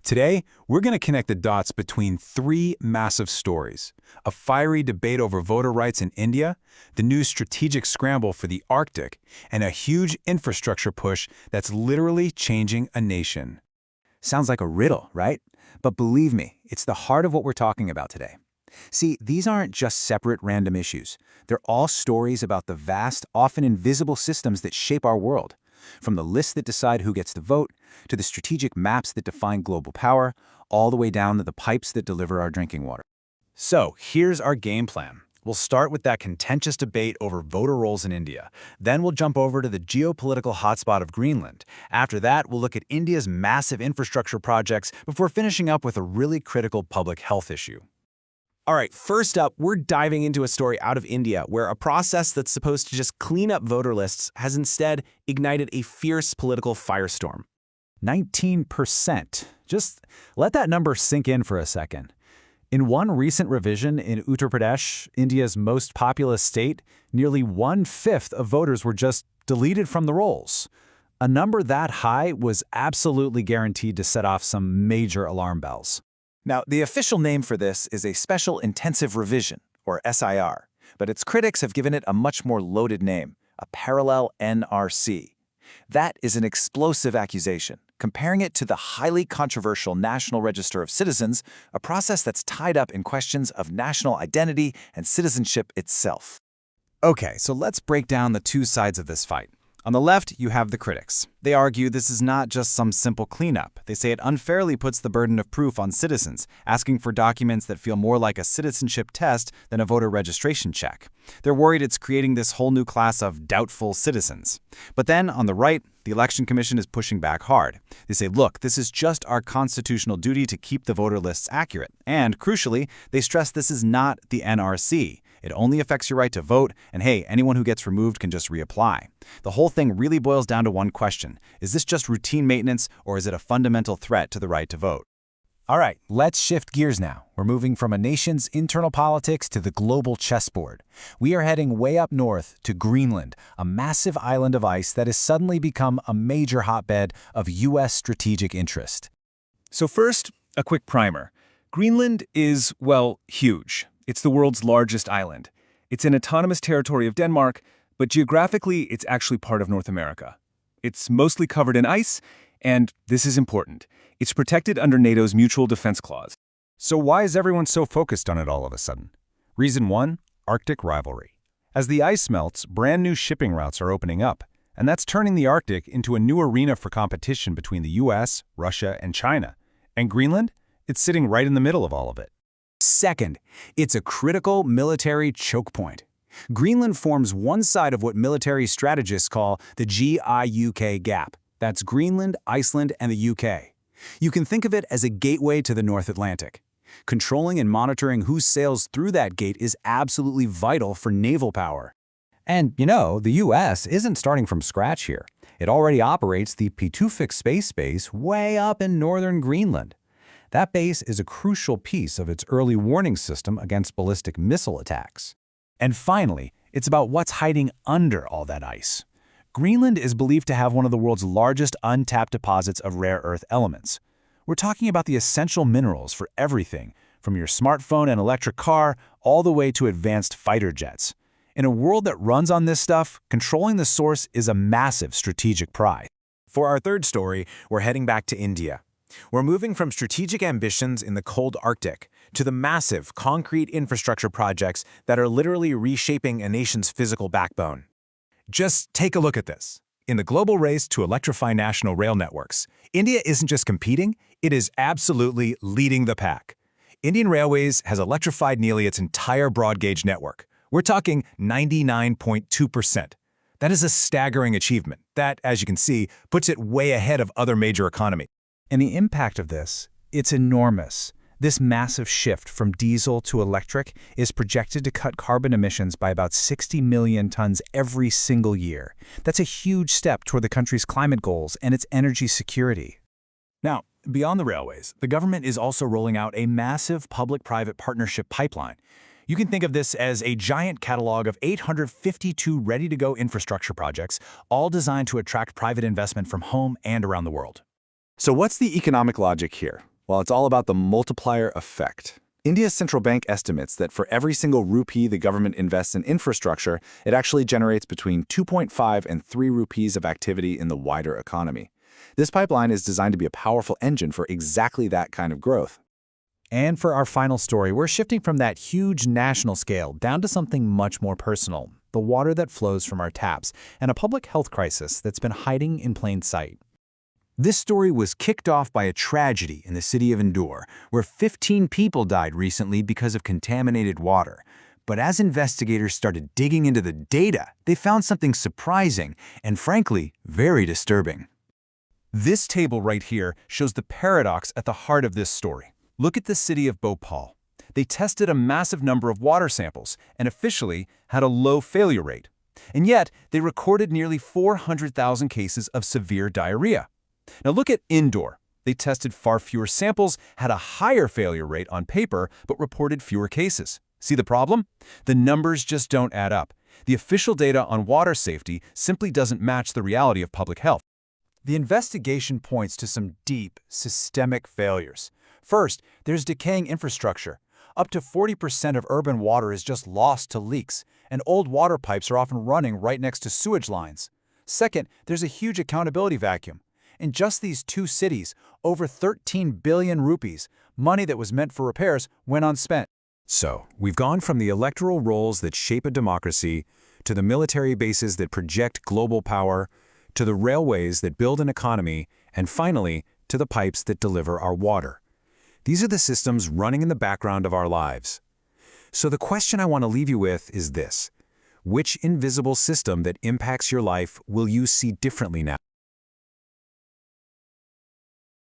Today, we're going to connect the dots between three massive stories: a fiery debate over voter rights in India, the new strategic scramble for the Arctic, and a huge infrastructure push that's literally changing a nation. Sounds like a riddle, right? But believe me, it's the heart of what we're talking about today. See, these aren't just separate random issues. They're all stories about the vast, often invisible systems that shape our world. From the lists that decide who gets to vote, to the strategic maps that define global power, all the way down to the pipes that deliver our drinking water. So here's our game plan. We'll start with that contentious debate over voter rolls in India. Then we'll jump over to the geopolitical hotspot of Greenland. After that, we'll look at India's massive infrastructure projects before finishing up with a really critical public health issue. All right, first up, we're diving into a story out of India where a process that's supposed to just clean up voter lists has instead ignited a fierce political firestorm. 19%. Just let that number sink in for a second. In one recent revision in Uttar Pradesh, India's most populous state, nearly 1/5 of voters were just deleted from the rolls. A number that high was absolutely guaranteed to set off some major alarm bells. Now, the official name for this is a Special Intensive Revision, or SIR, but its critics have given it a much more loaded name, a parallel NRC. That is an explosive accusation, comparing it to the highly controversial National Register of Citizens, a process that's tied up in questions of national identity and citizenship itself. Okay, so let's break down the two sides of this fight. On the left, you have the critics. They argue this is not just some simple cleanup. They say it unfairly puts the burden of proof on citizens, asking for documents that feel more like a citizenship test than a voter registration check. They're worried it's creating this whole new class of doubtful citizens. But then, on the right, the Election Commission is pushing back hard. They say, look, this is just our constitutional duty to keep the voter lists accurate. And, crucially, they stress this is not the NRC. It only affects your right to vote, and hey, anyone who gets removed can just reapply. The whole thing really boils down to one question. Is this just routine maintenance, or is it a fundamental threat to the right to vote? All right, let's shift gears now. We're moving from a nation's internal politics to the global chessboard. We are heading way up north to Greenland, a massive island of ice that has suddenly become a major hotbed of U.S. strategic interest. So first, a quick primer. Greenland is, well, huge. It's the world's largest island. It's an autonomous territory of Denmark, but geographically, it's actually part of North America. It's mostly covered in ice, and this is important. It's protected under NATO's Mutual Defense Clause. So why is everyone so focused on it all of a sudden? Reason 1, Arctic rivalry. As the ice melts, brand new shipping routes are opening up, and that's turning the Arctic into a new arena for competition between the US, Russia, and China. And Greenland? It's sitting right in the middle of all of it. Second, it's a critical military choke point. Greenland forms one side of what military strategists call the GIUK gap. That's Greenland, Iceland, and the UK. You can think of it as a gateway to the North Atlantic. Controlling and monitoring who sails through that gate is absolutely vital for naval power. And, the US isn't starting from scratch here. It already operates the Pituffik space base way up in northern Greenland. That base is a crucial piece of its early warning system against ballistic missile attacks. And finally, it's about what's hiding under all that ice. Greenland is believed to have one of the world's largest untapped deposits of rare earth elements. We're talking about the essential minerals for everything, from your smartphone and electric car all the way to advanced fighter jets. In a world that runs on this stuff, controlling the source is a massive strategic prize. For our third story, we're heading back to India. We're moving from strategic ambitions in the cold Arctic to the massive concrete infrastructure projects that are literally reshaping a nation's physical backbone. Just take a look at this. In the global race to electrify national rail networks, India isn't just competing, it is absolutely leading the pack. Indian Railways has electrified nearly its entire broad gauge network. We're talking 99.2%. That is a staggering achievement that, as you can see, puts it way ahead of other major economies. And the impact of this, it's enormous. This massive shift from diesel to electric is projected to cut carbon emissions by about 60 million tons every single year. That's a huge step toward the country's climate goals and its energy security. Now, beyond the railways, the government is also rolling out a massive public-private partnership pipeline. You can think of this as a giant catalog of 852 ready-to-go infrastructure projects, all designed to attract private investment from home and around the world. So what's the economic logic here? Well, it's all about the multiplier effect. India's central bank estimates that for every single rupee the government invests in infrastructure, it actually generates between 2.5 and 3 rupees of activity in the wider economy. This pipeline is designed to be a powerful engine for exactly that kind of growth. And for our final story, we're shifting from that huge national scale down to something much more personal, the water that flows from our taps, and a public health crisis that's been hiding in plain sight. This story was kicked off by a tragedy in the city of Indore, where 15 people died recently because of contaminated water. But as investigators started digging into the data, they found something surprising and, frankly, very disturbing. This table right here shows the paradox at the heart of this story. Look at the city of Bhopal. They tested a massive number of water samples and officially had a low failure rate. And yet, they recorded nearly 400,000 cases of severe diarrhea. Now look at Indore. They tested far fewer samples, had a higher failure rate on paper, but reported fewer cases. See the problem? The numbers just don't add up. The official data on water safety simply doesn't match the reality of public health. The investigation points to some deep, systemic failures. First, there's decaying infrastructure. Up to 40% of urban water is just lost to leaks, and old water pipes are often running right next to sewage lines. Second, there's a huge accountability vacuum. In just these 2 cities, over 13 billion rupees, money that was meant for repairs, went unspent. So, we've gone from the electoral roles that shape a democracy, to the military bases that project global power, to the railways that build an economy, and finally, to the pipes that deliver our water. These are the systems running in the background of our lives. So the question I want to leave you with is this: which invisible system that impacts your life will you see differently now?